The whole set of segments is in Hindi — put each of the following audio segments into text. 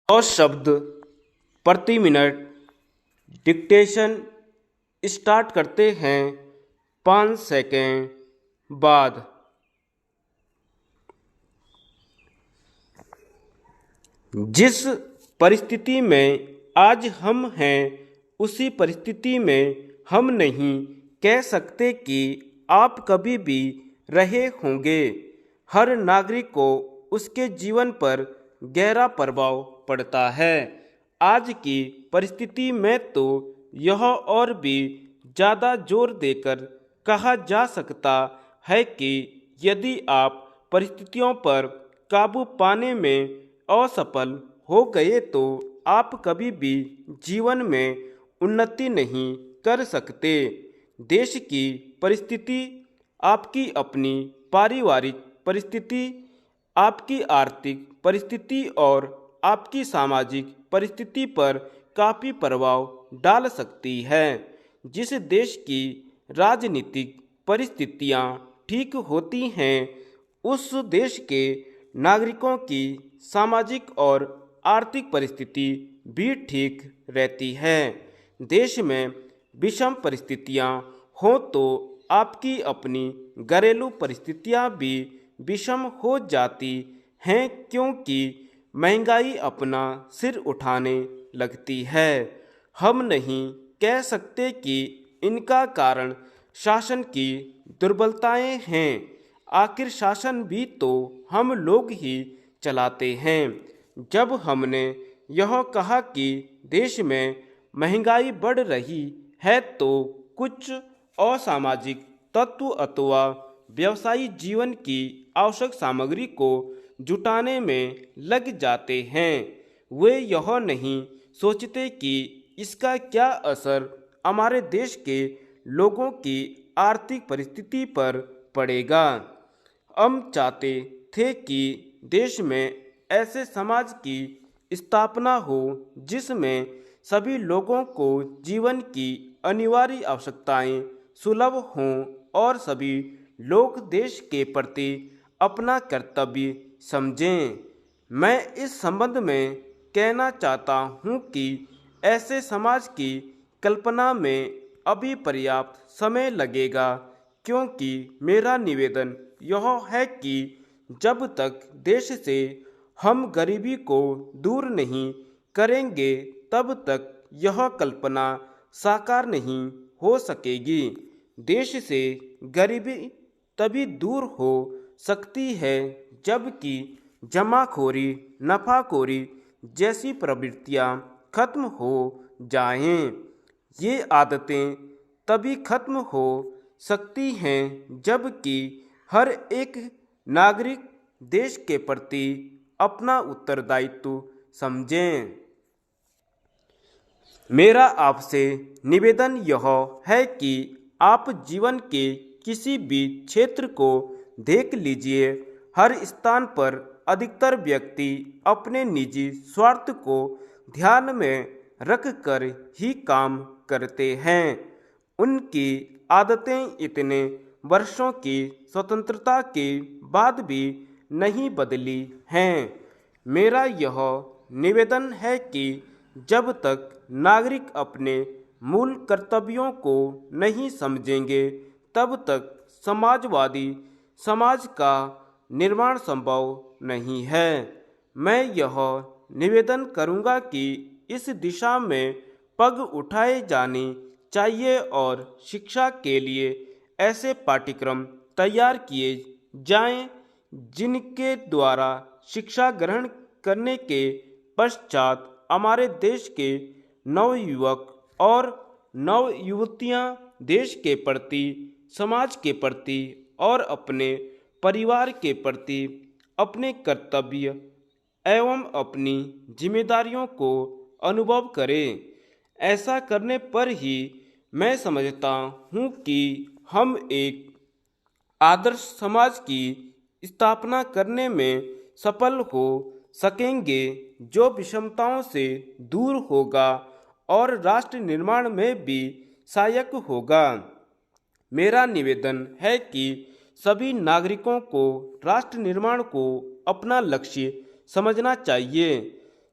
100 शब्द प्रति मिनट डिक्टेशन स्टार्ट करते हैं 5 सेकेंड बाद। जिस परिस्थिति में आज हम हैं उसी परिस्थिति में हम नहीं कह सकते कि आप कभी भी रहे होंगे। हर नागरिक को उसके जीवन पर गहरा प्रभाव पड़ता है। आज की परिस्थिति में तो यह और भी ज़्यादा जोर देकर कहा जा सकता है कि यदि आप परिस्थितियों पर काबू पाने में असफल हो गए तो आप कभी भी जीवन में उन्नति नहीं कर सकते। देश की परिस्थिति, आपकी अपनी पारिवारिक परिस्थिति, आपकी आर्थिक परिस्थिति और आपकी सामाजिक परिस्थिति पर काफ़ी प्रभाव डाल सकती है। जिस देश की राजनीतिक परिस्थितियां ठीक होती हैं उस देश के नागरिकों की सामाजिक और आर्थिक परिस्थिति भी ठीक रहती है। देश में विषम परिस्थितियां हों तो आपकी अपनी घरेलू परिस्थितियां भी विषम हो जाती हैं, क्योंकि महंगाई अपना सिर उठाने लगती है। हम नहीं कह सकते कि इनका कारण शासन की दुर्बलताएं हैं। आखिर शासन भी तो हम लोग ही चलाते हैं। जब हमने यह कहा कि देश में महंगाई बढ़ रही है तो कुछ असामाजिक तत्व अथवा व्यवसायी जीवन की आवश्यक सामग्री को जुटाने में लग जाते हैं। वे यह नहीं सोचते कि इसका क्या असर हमारे देश के लोगों की आर्थिक परिस्थिति पर पड़ेगा। हम चाहते थे कि देश में ऐसे समाज की स्थापना हो जिसमें सभी लोगों को जीवन की अनिवार्य आवश्यकताएं सुलभ हों और सभी लोग देश के प्रति अपना कर्तव्य समझें। मैं इस संबंध में कहना चाहता हूं कि ऐसे समाज की कल्पना में अभी पर्याप्त समय लगेगा, क्योंकि मेरा निवेदन यह है कि जब तक देश से हम गरीबी को दूर नहीं करेंगे तब तक यह कल्पना साकार नहीं हो सकेगी। देश से गरीबी तभी दूर हो सकती है जबकि जमाखोरी, नफाखोरी जैसी प्रवृत्तियां खत्म हो जाएं। ये आदतें तभी खत्म हो सकती हैं जबकि हर एक नागरिक देश के प्रति अपना उत्तरदायित्व समझें। मेरा आपसे निवेदन यह है कि आप जीवन के किसी भी क्षेत्र को देख लीजिए, हर स्थान पर अधिकतर व्यक्ति अपने निजी स्वार्थ को ध्यान में रखकर ही काम करते हैं। उनकी आदतें इतने वर्षों की स्वतंत्रता के बाद भी नहीं बदली हैं। मेरा यह निवेदन है कि जब तक नागरिक अपने मूल कर्तव्यों को नहीं समझेंगे तब तक समाजवादी समाज का निर्माण संभव नहीं है। मैं यह निवेदन करूंगा कि इस दिशा में पग उठाए जाने चाहिए और शिक्षा के लिए ऐसे पाठ्यक्रम तैयार किए जाएं जिनके द्वारा शिक्षा ग्रहण करने के पश्चात हमारे देश के नवयुवक और नवयुवतियां देश के प्रति, समाज के प्रति और अपने परिवार के प्रति अपने कर्तव्य एवं अपनी जिम्मेदारियों को अनुभव करें। ऐसा करने पर ही मैं समझता हूँ कि हम एक आदर्श समाज की स्थापना करने में सफल हो सकेंगे, जो विषमताओं से दूर होगा और राष्ट्र निर्माण में भी सहायक होगा। मेरा निवेदन है कि सभी नागरिकों को राष्ट्र निर्माण को अपना लक्ष्य समझना चाहिए।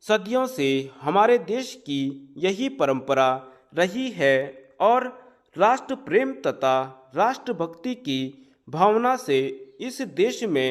सदियों से हमारे देश की यही परंपरा रही है और राष्ट्र प्रेम तथा राष्ट्रभक्ति की भावना से इस देश में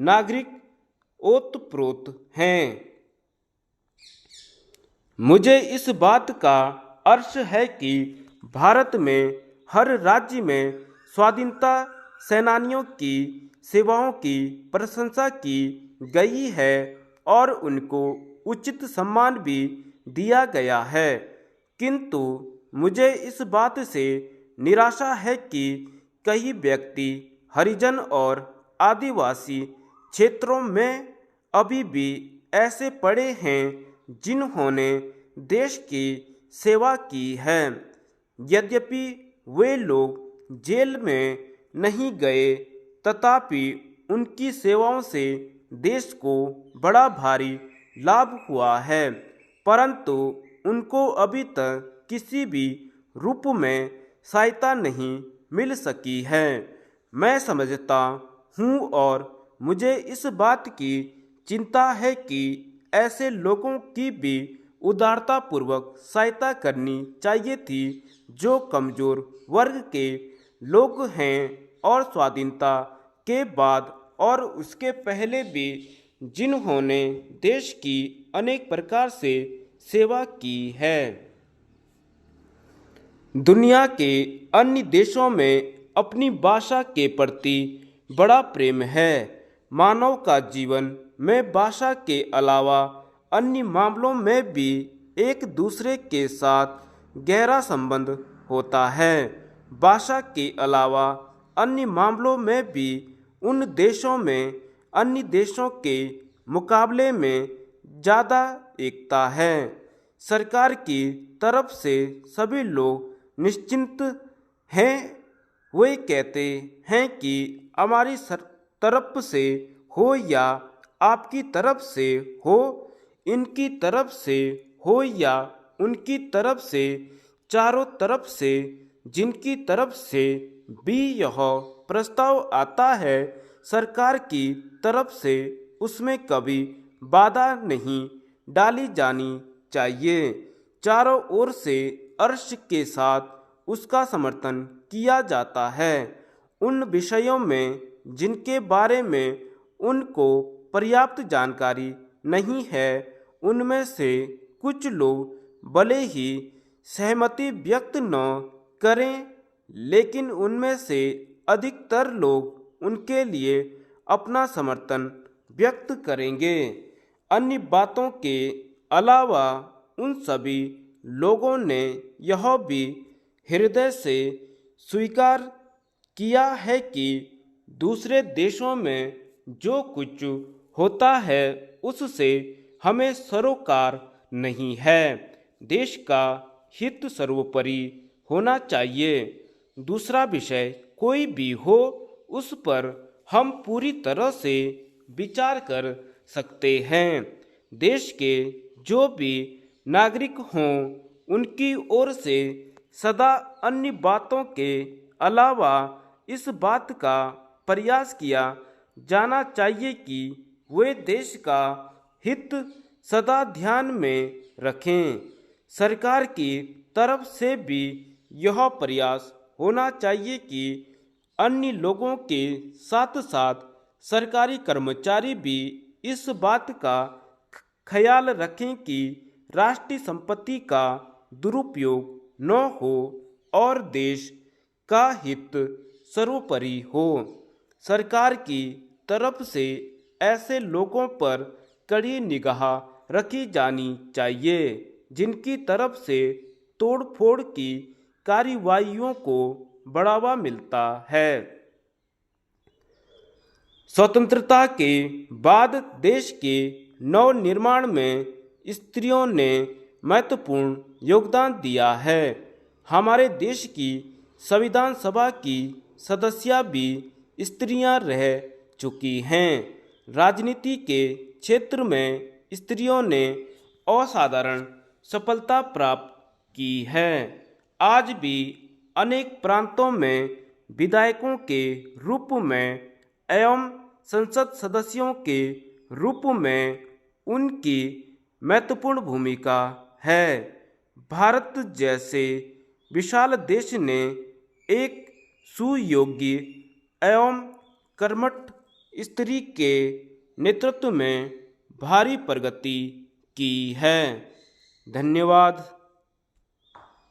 नागरिक ओतप्रोत हैं। मुझे इस बात का हर्ष है कि भारत में हर राज्य में स्वाधीनता सेनानियों की सेवाओं की प्रशंसा की गई है और उनको उचित सम्मान भी दिया गया है। किंतु मुझे इस बात से निराशा है कि कई व्यक्ति हरिजन और आदिवासी क्षेत्रों में अभी भी ऐसे पड़े हैं जिन्होंने देश की सेवा की है। यद्यपि वे लोग जेल में नहीं गए, तथापि उनकी सेवाओं से देश को बड़ा भारी लाभ हुआ है, परंतु उनको अभी तक किसी भी रूप में सहायता नहीं मिल सकी है। मैं समझता हूँ और मुझे इस बात की चिंता है कि ऐसे लोगों की भी उदारतापूर्वक सहायता करनी चाहिए थी जो कमज़ोर वर्ग के लोग हैं और स्वाधीनता के बाद और उसके पहले भी जिन्होंने देश की अनेक प्रकार से सेवा की है। दुनिया के अन्य देशों में अपनी भाषा के प्रति बड़ा प्रेम है। मानव का जीवन में भाषा के अलावा अन्य मामलों में भी एक दूसरे के साथ गहरा संबंध होता है। भाषा के अलावा अन्य मामलों में भी उन देशों में अन्य देशों के मुकाबले में ज़्यादा एकता है। सरकार की तरफ से सभी लोग निश्चिंत हैं। वे कहते हैं कि हमारी तरफ से हो या आपकी तरफ से हो, इनकी तरफ से हो या उनकी तरफ से, चारों तरफ से जिनकी तरफ से भी यह प्रस्ताव आता है, सरकार की तरफ से उसमें कभी बाधा नहीं डाली जानी चाहिए। चारों ओर से हर्ष के साथ उसका समर्थन किया जाता है। उन विषयों में जिनके बारे में उनको पर्याप्त जानकारी नहीं है, उनमें से कुछ लोग भले ही सहमति व्यक्त न करें, लेकिन उनमें से अधिकतर लोग उनके लिए अपना समर्थन व्यक्त करेंगे। अन्य बातों के अलावा उन सभी लोगों ने यह भी हृदय से स्वीकार किया है कि दूसरे देशों में जो कुछ होता है उससे हमें सरोकार नहीं है। देश का हित सर्वोपरि होना चाहिए। दूसरा विषय कोई भी हो, उस पर हम पूरी तरह से विचार कर सकते हैं। देश के जो भी नागरिक हों, उनकी ओर से सदा अन्य बातों के अलावा इस बात का प्रयास किया जाना चाहिए कि वे देश का हित सदा ध्यान में रखें। सरकार की तरफ से भी यह प्रयास होना चाहिए कि अन्य लोगों के साथ साथ सरकारी कर्मचारी भी इस बात का ख्याल रखें कि राष्ट्रीय संपत्ति का दुरुपयोग न हो और देश का हित सर्वोपरि हो। सरकार की तरफ से ऐसे लोगों पर कड़ी निगाह रखी जानी चाहिए जिनकी तरफ से तोड़फोड़ की कार्रवाइयों को बढ़ावा मिलता है। स्वतंत्रता के बाद देश के नव निर्माण में स्त्रियों ने महत्वपूर्ण योगदान दिया है। हमारे देश की संविधान सभा की सदस्या भी स्त्रियां रह चुकी हैं। राजनीति के क्षेत्र में स्त्रियों ने असाधारण सफलता प्राप्त की है। आज भी अनेक प्रांतों में विधायकों के रूप में एवं संसद सदस्यों के रूप में उनकी महत्वपूर्ण भूमिका है। भारत जैसे विशाल देश ने एक सुयोग्य एवं कर्मठ स्त्री के नेतृत्व में भारी प्रगति की है। धन्यवाद।